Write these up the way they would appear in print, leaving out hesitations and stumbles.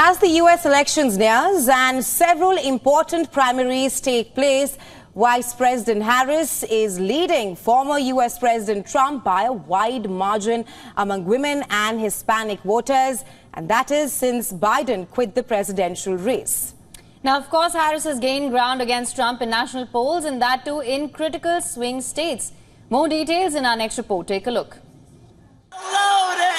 As the US elections nears and several important primaries take place, Vice President Harris is leading former US President Trump by a wide margin among women and Hispanic voters, and that is since Biden quit the presidential race. Now, of course, Harris has gained ground against Trump in national polls, and that too in critical swing states. More details in our next report. Take a look. Hello to everyone.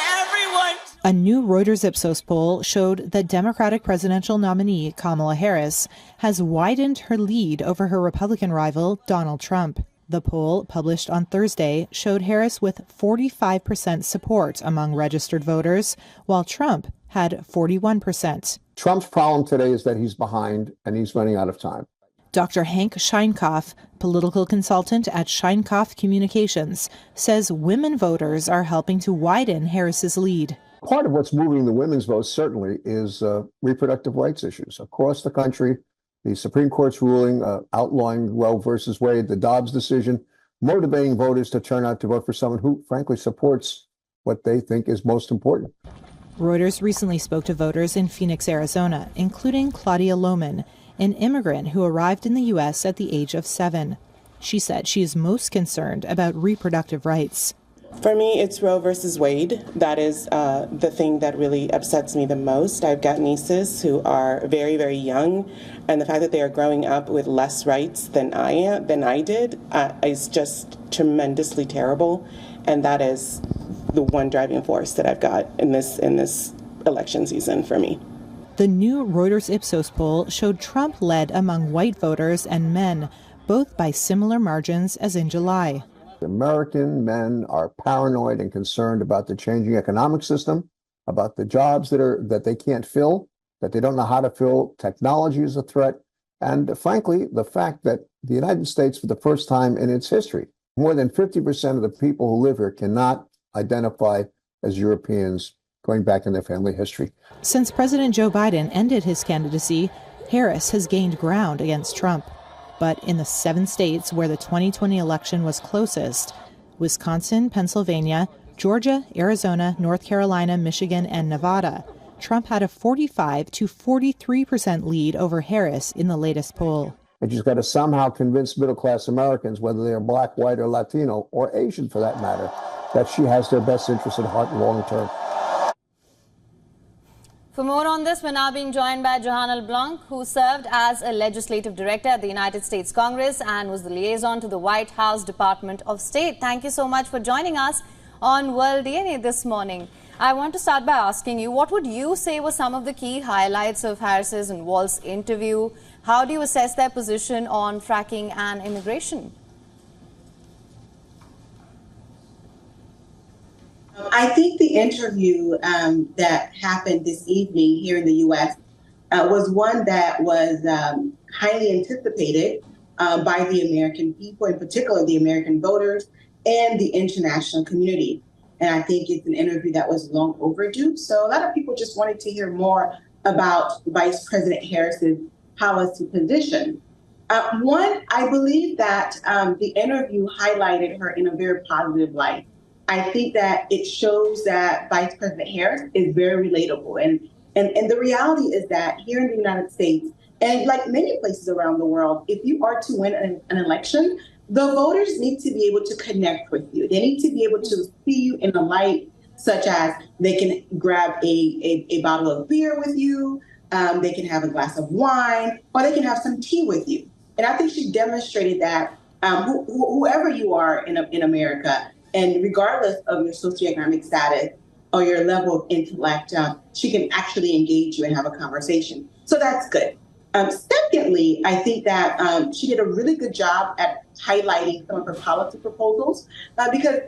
A new Reuters Ipsos poll showed that Democratic presidential nominee Kamala Harris has widened her lead over her Republican rival, Donald Trump. The poll, published on Thursday, showed Harris with 45% support among registered voters, while Trump had 41%. Trump's problem today is that he's behind and he's running out of time. Dr. Hank Scheinkopf, political consultant at Scheinkopf Communications, says women voters are helping to widen Harris's lead. Part of what's moving the women's vote certainly is reproductive rights issues. Across the country, the Supreme Court's ruling outlawing Roe versus Wade, the Dobbs decision, motivating voters to turn out to vote for someone who, frankly, supports what they think is most important. Reuters recently spoke to voters in Phoenix, Arizona, including Claudia Lohman, an immigrant who arrived in the U.S. at the age of 7. She said she is most concerned about reproductive rights. For me, it's Roe versus Wade. That is the thing that really upsets me the most. I've got nieces who are very, very young, and the fact that they are growing up with less rights than I did, is just tremendously terrible. And that is the one driving force that I've got in this election season for me. The new Reuters Ipsos poll showed Trump led among white voters and men, both by similar margins as in July. American men are paranoid and concerned about the changing economic system, about the jobs that they can't fill, that they don't know how to fill. Technology is a threat. And frankly, the fact that the United States, for the first time in its history, more than 50% of the people who live here cannot identify as Europeans going back in their family history. Since President Joe Biden ended his candidacy, Harris has gained ground against Trump. But in the 7 states where the 2020 election was closest, Wisconsin, Pennsylvania, Georgia, Arizona, North Carolina, Michigan, and Nevada, Trump had a 45 to 43% lead over Harris in the latest poll. And she's got to somehow convince middle-class Americans, whether they're black, white, or Latino, or Asian for that matter, that she has their best interests at heart long term. For more on this, we're now being joined by Johanna LeBlanc, who served as a legislative director at the United States Congress and was the liaison to the White House Department of State. Thank you so much for joining us on World DNA this morning. I want to start by asking you, what would you say were some of the key highlights of Harris's and Walz's interview? How do you assess their position on fracking and immigration? I think the interview that happened this evening here in the U.S. Was one that was highly anticipated by the American people, in particular the American voters and the international community. And I think it's an interview that was long overdue. So a lot of people just wanted to hear more about Vice President Harris's policy position. One, I believe that the interview highlighted her in a very positive light. I think that it shows that Vice President Harris is very relatable. And the reality is that here in the United States, and like many places around the world, if you are to win an election, the voters need to be able to connect with you. They need to be able to see you in a light such as they can grab a bottle of beer with you, they can have a glass of wine, or they can have some tea with you. And I think she demonstrated that whoever you are in America, and regardless of your socioeconomic status or your level of intellect, she can actually engage you and have a conversation. So that's good. Secondly, I think that she did a really good job at highlighting some of her policy proposals because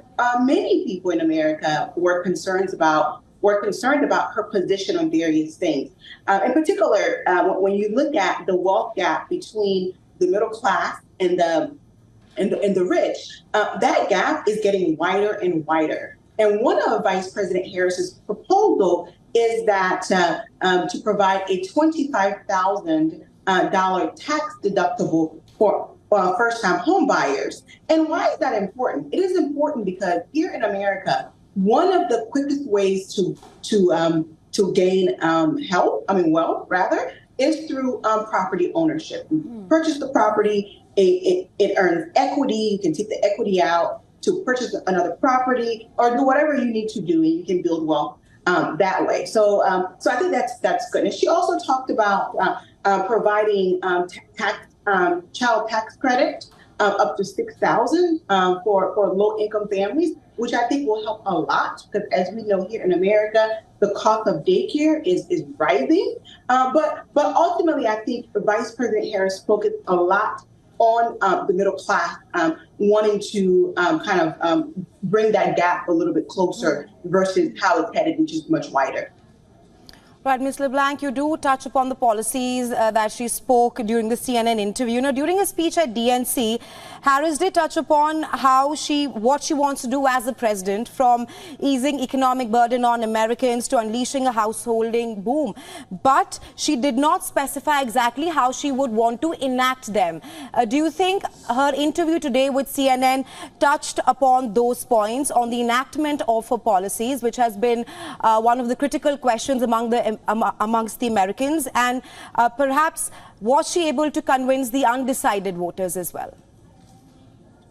many people in America were concerned about her position on various things. In particular, when you look at the wealth gap between the middle class and the rich, that gap is getting wider and wider. And one of Vice President Harris's proposal is that to provide a $25,000 tax deductible for first-time home buyers. And why is that important? It is important because here in America, one of the quickest ways to to gain wealth rather, is through property ownership. You purchase the property, it earns equity. You can take the equity out to purchase another property or do whatever you need to do, and you can build wealth that way. So I think that's good. And she also talked about providing child tax credit up to $6,000 for low-income families, which I think will help a lot because, as we know here in America, the cost of daycare is rising. But ultimately, I think Vice President Harris focused a lot on the middle class, wanting to bring that gap a little bit closer versus how it's headed, which is much wider. Right, Ms. LeBlanc, you do touch upon the policies that she spoke during the CNN interview. Now, during a speech at DNC, Harris did touch upon what she wants to do as the president, from easing economic burden on Americans to unleashing a householding boom. But she did not specify exactly how she would want to enact them. Do you think her interview today with CNN touched upon those points on the enactment of her policies, which has been one of the critical questions amongst the Americans, and perhaps was she able to convince the undecided voters as well?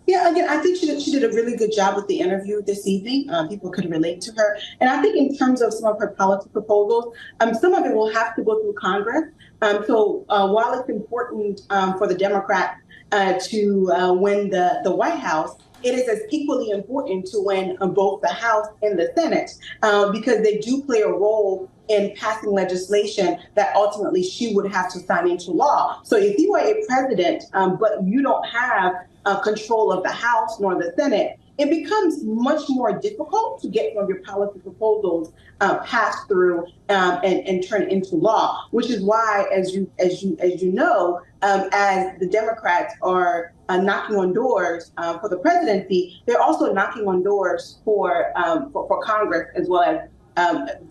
Yeah, again, I think she did a really good job with the interview this evening. People could relate to her. And I think in terms of some of her policy proposals, some of it will have to go through Congress. So while it's important for the Democrats to win the White House, it is as equally important to win both the House and the Senate because they do play a role in passing legislation that ultimately she would have to sign into law. So if you are a president, but you don't have control of the House nor the Senate, it becomes much more difficult to get some of your policy proposals passed through and turned into law. Which is why, as you know, as the Democrats are knocking on doors for the presidency, they're also knocking on doors for Congress as well as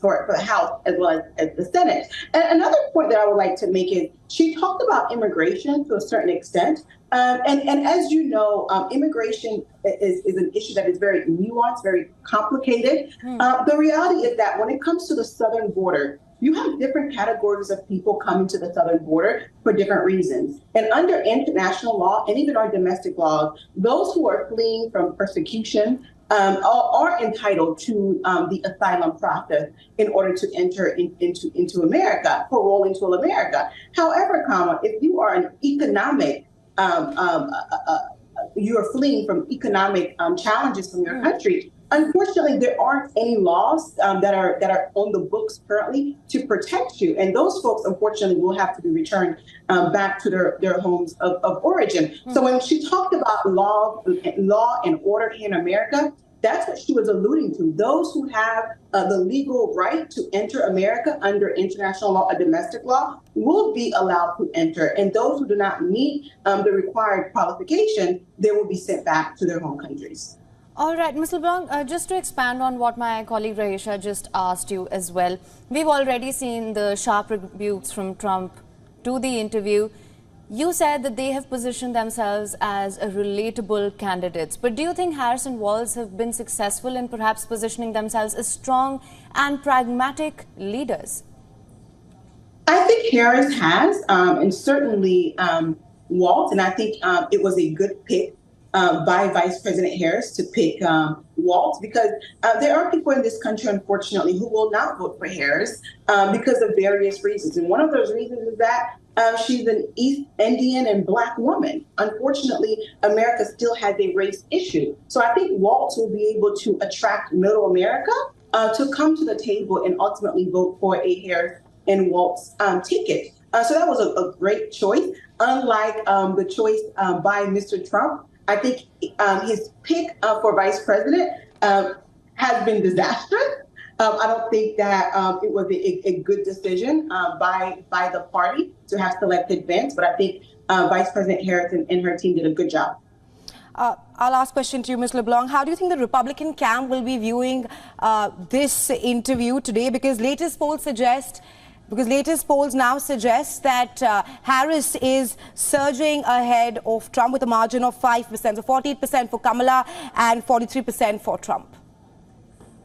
for the House as well as the Senate. And another point that I would like to make is she talked about immigration to a certain extent. And as you know, immigration is an issue that is very nuanced, very complicated. The reality is that when it comes to the southern border, you have different categories of people coming to the southern border for different reasons. And under international law and even our domestic laws, those who are fleeing from persecution are entitled to the asylum process in order to enter into America, parole into America. However, Kamala, if you are an economic you are fleeing from economic challenges from your country. Unfortunately, there aren't any laws that are on the books currently to protect you, and those folks, unfortunately, will have to be returned back to their homes of origin. So when she talked about law and order in America, that's what she was alluding to. Those who have the legal right to enter America under international law or domestic law will be allowed to enter. And those who do not meet the required qualification, they will be sent back to their home countries. All right, Ms. LeBlanc, just to expand on what my colleague Raisha just asked you as well, we've already seen the sharp rebukes from Trump to the interview. You said that they have positioned themselves as a relatable candidates. But do you think Harris and Walz have been successful in perhaps positioning themselves as strong and pragmatic leaders? I think Harris has, and certainly Walz, and I think it was a good pick by Vice President Harris to pick Walz, because there are people in this country, unfortunately, who will not vote for Harris because of various reasons. And one of those reasons is that she's an East Indian and Black woman. Unfortunately, America still has a race issue. So I think Walz will be able to attract middle America to come to the table and ultimately vote for a Harris and Walz ticket. So that was a great choice. Unlike the choice by Mr. Trump, I think his pick for vice president has been disastrous. I don't think that it was a good decision by the party to have selected Vance, but I think Vice President Harris and her team did a good job. Our last question to you, Ms. LeBlanc. How do you think the Republican camp will be viewing this interview today? Because latest polls now suggest that Harris is surging ahead of Trump with a margin of 5%, so 48% for Kamala and 43% for Trump.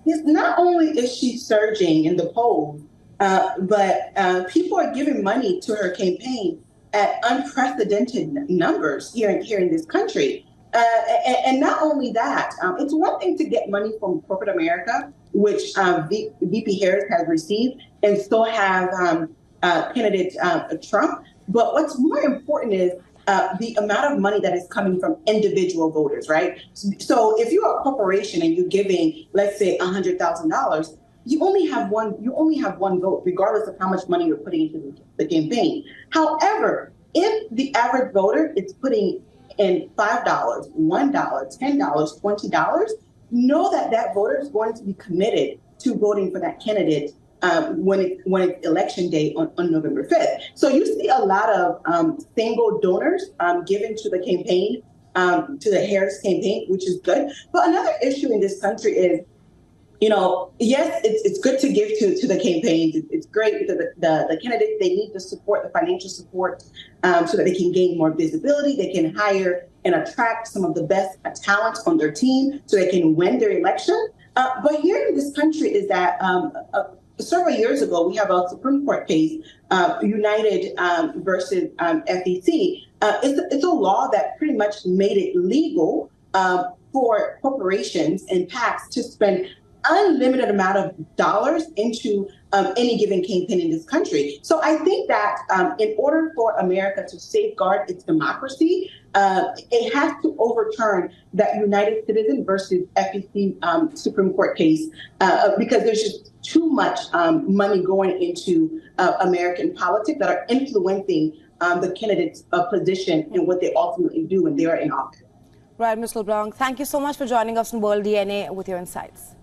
Yes, not only is she surging in the polls, but people are giving money to her campaign at unprecedented numbers here in this country. And not only that, it's one thing to get money from corporate America, which VP Harris has received, and still have candidate Trump. But what's more important is the amount of money that is coming from individual voters, right? So if you're a corporation and you're giving, let's say, $100,000, you only have one vote, regardless of how much money you're putting into the campaign. However, if the average voter is putting in $5, $1, $10, $20, know that that voter is going to be committed to voting for that candidate when it's election day on November 5th. So you see a lot of single donors given to the campaign, to the Harris campaign, which is good. But another issue in this country is, yes, it's good to give to the campaigns. It's great because the candidates, they need the support, the financial support, so that they can gain more visibility. They can hire and attract some of the best talent on their team so they can win their election. But here in this country is that several years ago, we have a Supreme Court case, United versus FEC. It's a law that pretty much made it legal for corporations and PACs to spend unlimited amount of dollars into any given campaign in this country. So I think that in order for America to safeguard its democracy, it has to overturn that United Citizen versus FEC Supreme Court case because there's just too much money going into American politics that are influencing the candidates' position and what they ultimately do when they are in office. Right, Ms. LeBlanc, thank you so much for joining us on World DNA with your insights.